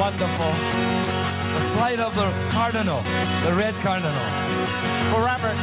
Wonderful. The flight of the cardinal, the red cardinal. For Robert.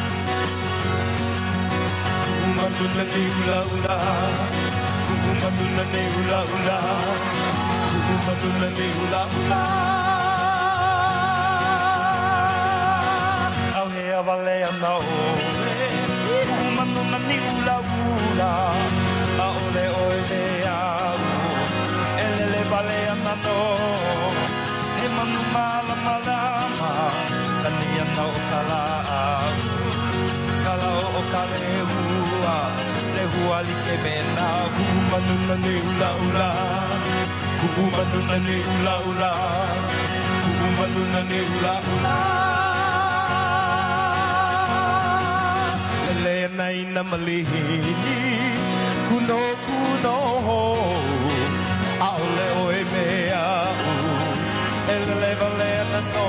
Kuno kuno aole oe mea ele vale no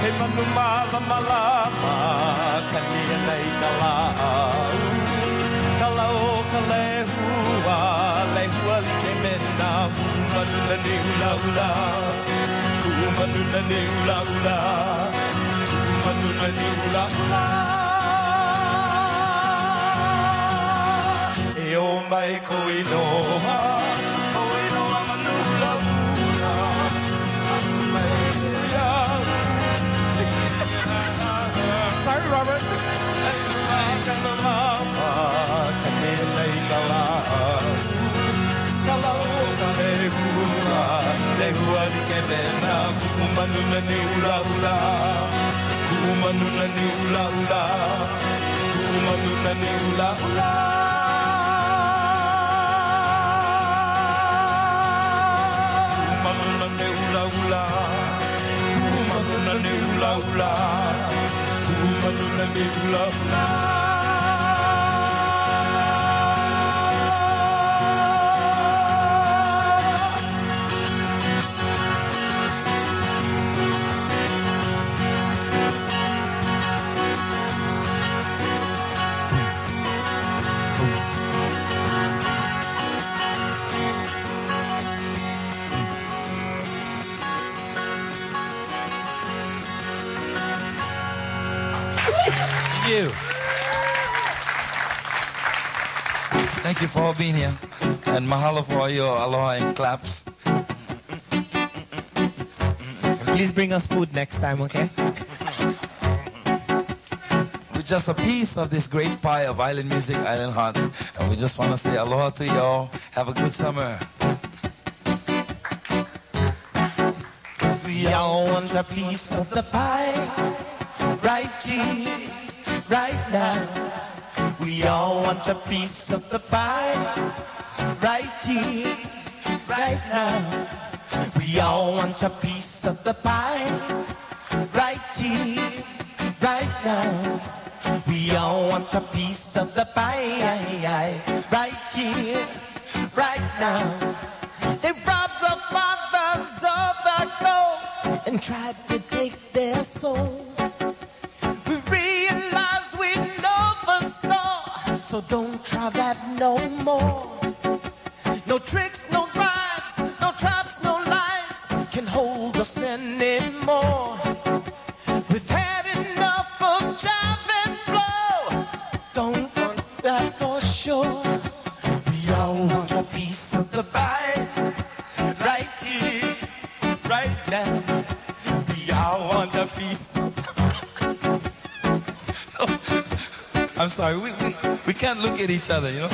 he manu mala malama kania nei kala kala o kale hua le hua like mena manu na ni ula ula manu na ni ula ula manu na ni ula ula o mai koinoha koinoha manula ula sorry Robert you. Thank you for being here. And mahalo for your aloha and claps. Please bring us food next time, okay? We're just a piece of this great pie of island music, island hearts. And we just want to say aloha to y'all. Have a good summer. We all want a piece of the pie. Right here, right now. We all want a piece of the pie. Right here, right now. We all want a piece of the pie. Right here, right now. We all want a piece of the pie. Right here, right now. They robbed the fathers of our gold and tried to take their soul. So don't try that no more. No tricks, no rhymes, no traps, no lies can hold us anymore. We've had enough of jive and blow. Don't want that for sure. We all want a piece of the pie. Right here, right now. We all want a piece of the pie. I'm sorry, we can't look at each other, you know.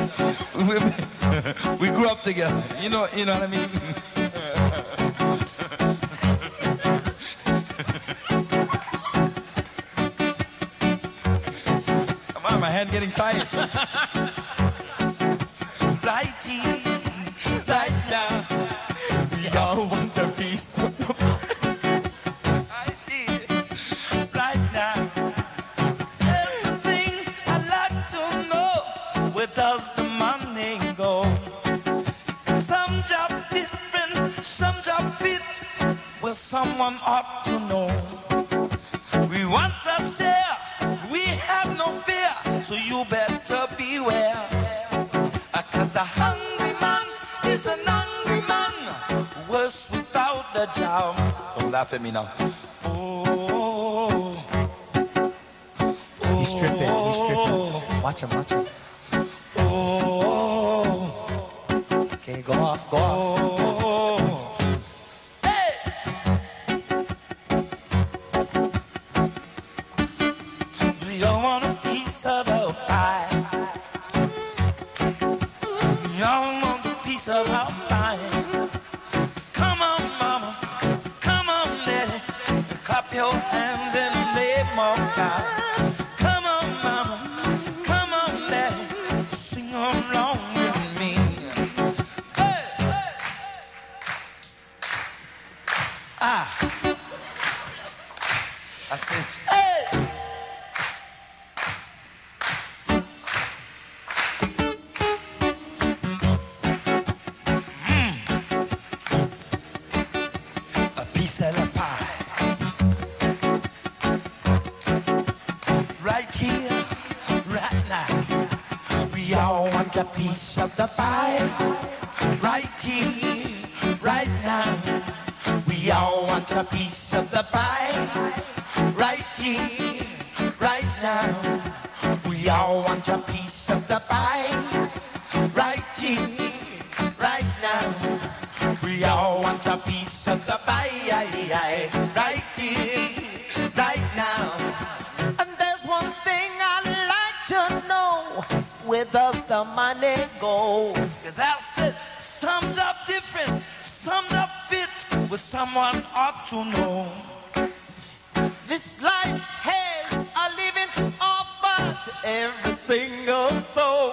We grew up together, you know what I mean. Come on, my hand getting tight. Right here, right now, we all want a piece of the pie. Right here, right now. Where does the money go? Some job different, some job fit. Well, someone ought to know. We want a share, we have no fear, so you better beware. 'Cause a hungry man is an hungry man, worse without laugh at me now. He's tripping. Watch him. Okay, go off. Hey! We all want a piece of our pie. We all want a piece of our pie. Come on, mama. Come on, daddy. Clap your hands and lay more down. Come on, mama. Come on, daddy. Sing along with me. Hey! I said, hey! A piece of the pie. Right here, right now. We all want a piece of the pie. Right here, right now. We all want a piece of the pie. Right here, right now. We all want a piece of the pie. Right here, right now. We all want a piece of the pie. Right here, right now. And there's one thing I'd like to know. Where does the money go? 'Cause I said, sums up different, sums up fit, what someone ought to know. This life has a living to offer to every single soul.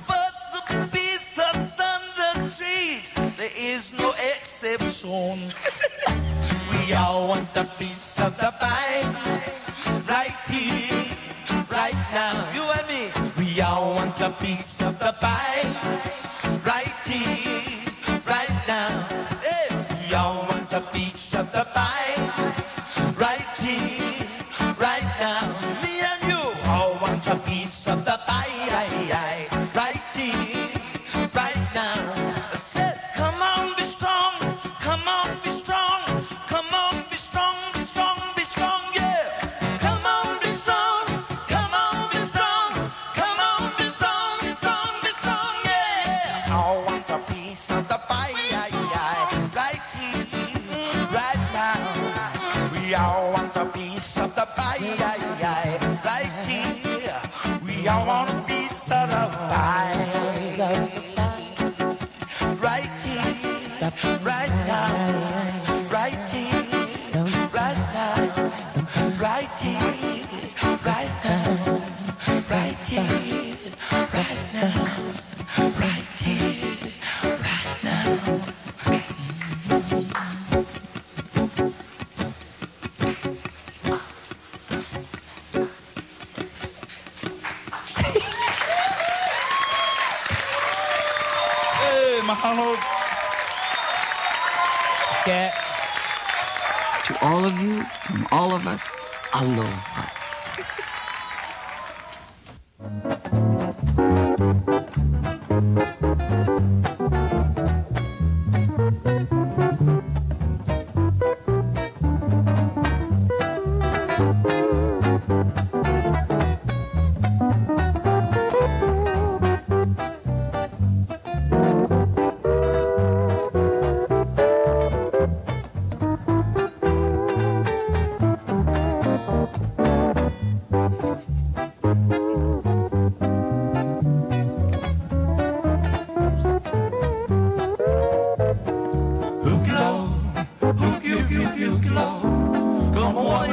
But the beasts, the sun, the trees, there is no exception. We all want a piece of the pie. Right here, right now, you and me. We all want a piece of the pie. Right here, right now. Hey, We all want a piece of the pie. right here, right now. Me and you All want a piece of the pie. right here, right now. I said, come on, be strong, come on, be strong, come on, be strong, yeah. Come on, be strong, come on, be strong, come on, be strong, yeah. All want a piece of the pie. Right here, right now. We all want a piece of the pie. Right here, we all want a piece of the pie. Right here, right now. Right here, right now. Right here, right now. Right here, right now. Right here, right now. Hey, mahalo. Okay. To all of you, from all of us, aloha. Hook, hook, hook, hook, hook, come on,